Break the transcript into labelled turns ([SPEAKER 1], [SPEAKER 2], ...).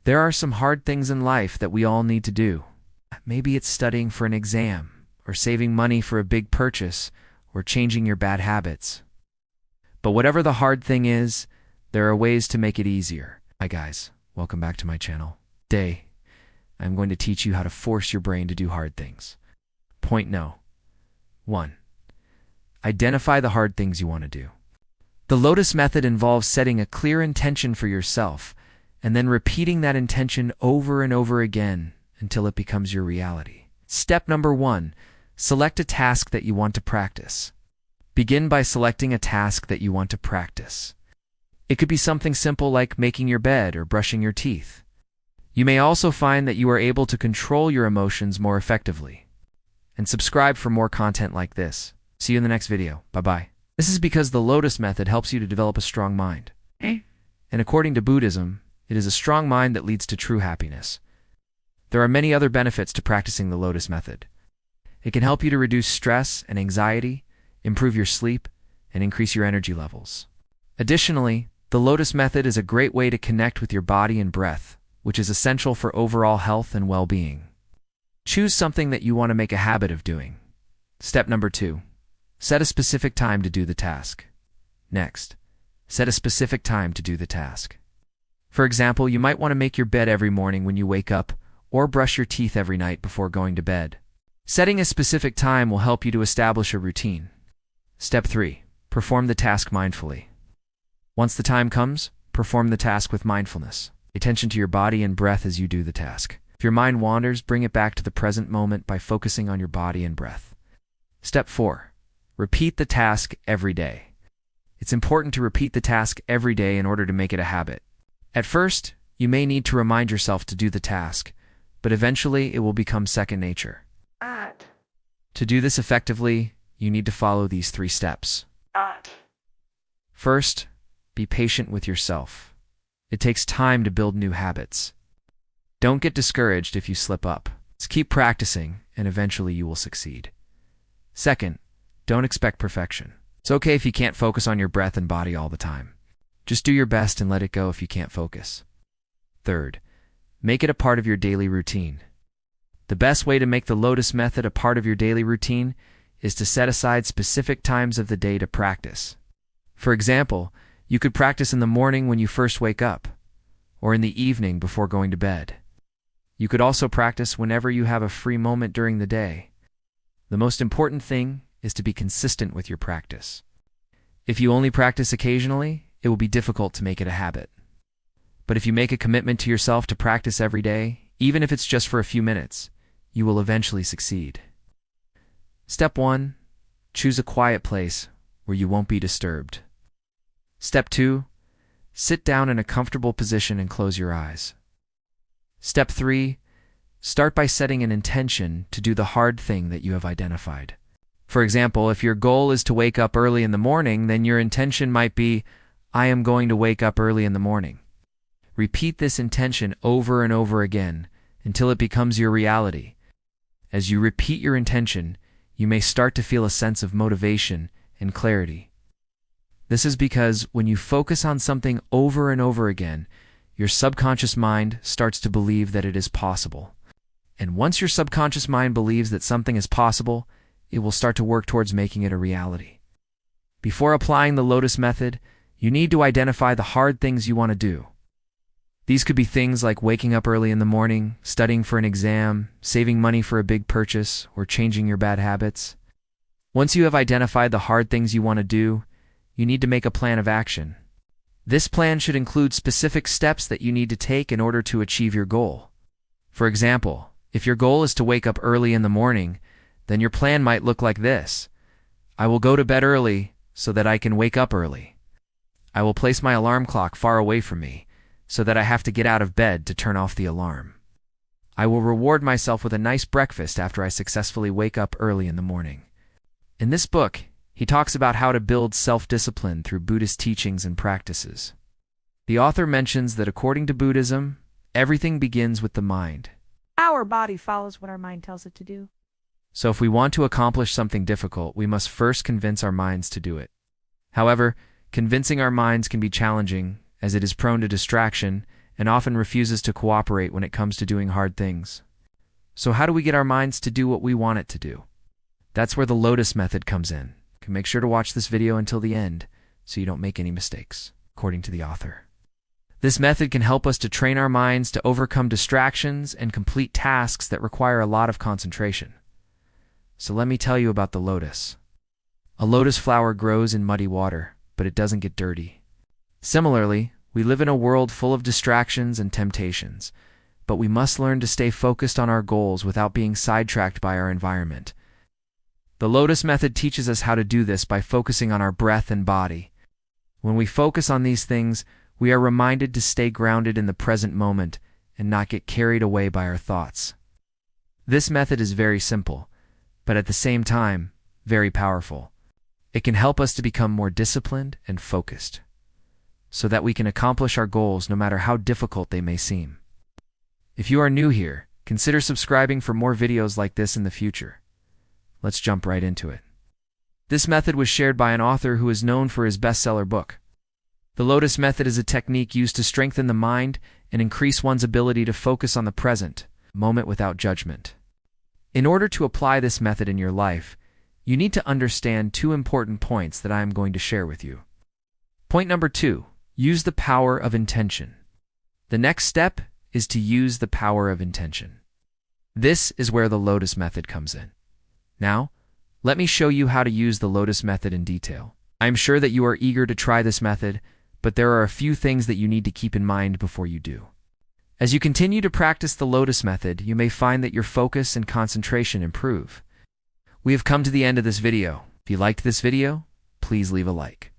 [SPEAKER 1] There are some hard things in life that we all need to do. Maybe it's studying for an exam, or saving money for a big purchase, or changing your bad habits. But whatever the hard thing is, there are ways to make it easier. Hi guys, welcome back to my channel. Today, I'm going to teach you how to force your brain to do hard things. Point no. 1. Identify the hard things you want to do. The Lotus Method involves setting a clear intention for yourself, and then repeating that intention over and over again until it becomes your reality. Step number 1. Select a task that you want to practice. Begin by selecting a task that you want to practice. It could be something simple like making your bed or brushing your teeth. You may also find that you are able to control your emotions more effectively. And subscribe for more content like this. See you in the next video. Bye-bye. This is because the Lotus Method helps you to develop a strong mind. And according to Buddhism, it is a strong mind that leads to true happiness. There are many other benefits to practicing the Lotus Method. It can help you to reduce stress and anxiety, improve your sleep, and increase your energy levels. Additionally, the Lotus Method is a great way to connect with your body and breath, which is essential for overall health and well-being. Choose something that you want to make a habit of doing. Step number 2. Set a specific time to do the task. Next, set a specific time to do the task. For example, you might want to make your bed every morning when you wake up, or brush your teeth every night before going to bed. Setting a specific time will help you to establish a routine. Step 3. Perform the task mindfully. Once the time comes, perform the task with mindfulness. Pay attention to your body and breath as you do the task. If your mind wanders, bring it back to the present moment by focusing on your body and breath. Step 4. Repeat the task every day. It's important to repeat the task every day in order to make it a habit. At first, you may need to remind yourself to do the task, but eventually it will become second nature. To do this effectively, you need to follow these 3 steps. First, be patient with yourself. It takes time to build new habits. Don't get discouraged if you slip up. Just keep practicing, and eventually you will succeed. Second, don't expect perfection. It's okay if you can't focus on your breath and body all the time. Just do your best and let it go if you can't focus. Third, make it a part of your daily routine. The best way to make the Lotus Method a part of your daily routine is to set aside specific times of the day to practice. For example, you could practice in the morning when you first wake up, or in the evening before going to bed. You could also practice whenever you have a free moment during the day. The most important thing is to be consistent with your practice. If you only practice occasionally, it will be difficult to make it a habit. But if you make a commitment to yourself to practice every day, even if it's just for a few minutes, you will eventually succeed. Step 1. Choose a quiet place where you won't be disturbed. Step 2. Sit down in a comfortable position and close your eyes. Step 3. Start by setting an intention to do the hard thing that you have identified. For example, if your goal is to wake up early in the morning, then your intention might be, I am going to wake up early in the morning. Repeat this intention over and over again until it becomes your reality. As you repeat your intention, you may start to feel a sense of motivation and clarity. This is because when you focus on something over and over again, your subconscious mind starts to believe that it is possible. And once your subconscious mind believes that something is possible, it will start to work towards making it a reality. Before applying the Lotus Method, you need to identify the hard things you want to do. These could be things like waking up early in the morning, studying for an exam, saving money for a big purchase, or changing your bad habits. Once you have identified the hard things you want to do, you need to make a plan of action. This plan should include specific steps that you need to take in order to achieve your goal. For example, if your goal is to wake up early in the morning, then your plan might look like this. I will go to bed early so that I can wake up early. I will place my alarm clock far away from me so that I have to get out of bed to turn off the alarm. I will reward myself with a nice breakfast after I successfully wake up early in the morning. In this book, he talks about how to build self-discipline through Buddhist teachings and practices. The author mentions that according to Buddhism, everything begins with the mind.
[SPEAKER 2] Our body follows what our mind tells it to do.
[SPEAKER 1] So if we want to accomplish something difficult, we must first convince our minds to do it. However, convincing our minds can be challenging, as it is prone to distraction and often refuses to cooperate when it comes to doing hard things. So how do we get our minds to do what we want it to do? That's where the Lotus Method comes in. You can make sure to watch this video until the end so you don't make any mistakes, according to the author. This method can help us to train our minds to overcome distractions and complete tasks that require a lot of concentration. So let me tell you about the lotus. A lotus flower grows in muddy water, but it doesn't get dirty. Similarly, we live in a world full of distractions and temptations, but we must learn to stay focused on our goals without being sidetracked by our environment. The Lotus Method teaches us how to do this by focusing on our breath and body. When we focus on these things, we are reminded to stay grounded in the present moment and not get carried away by our thoughts. This method is very simple, but at the same time, very powerful. It can help us to become more disciplined and focused, so that we can accomplish our goals no matter how difficult they may seem. If you are new here, consider subscribing for more videos like this in the future. Let's jump right into it. This method was shared by an author who is known for his bestseller book. The Lotus Method is a technique used to strengthen the mind and increase one's ability to focus on the present moment without judgment. In order to apply this method in your life, you need to understand two important points that I am going to share with you. Point number 2, use the power of intention. The next step is to use the power of intention. This is where the Lotus Method comes in. Now, let me show you how to use the Lotus Method in detail. I am sure that you are eager to try this method, but there are a few things that you need to keep in mind before you do. As you continue to practice the Lotus Method, you may find that your focus and concentration improve. We have come to the end of this video. If you liked this video, please leave a like.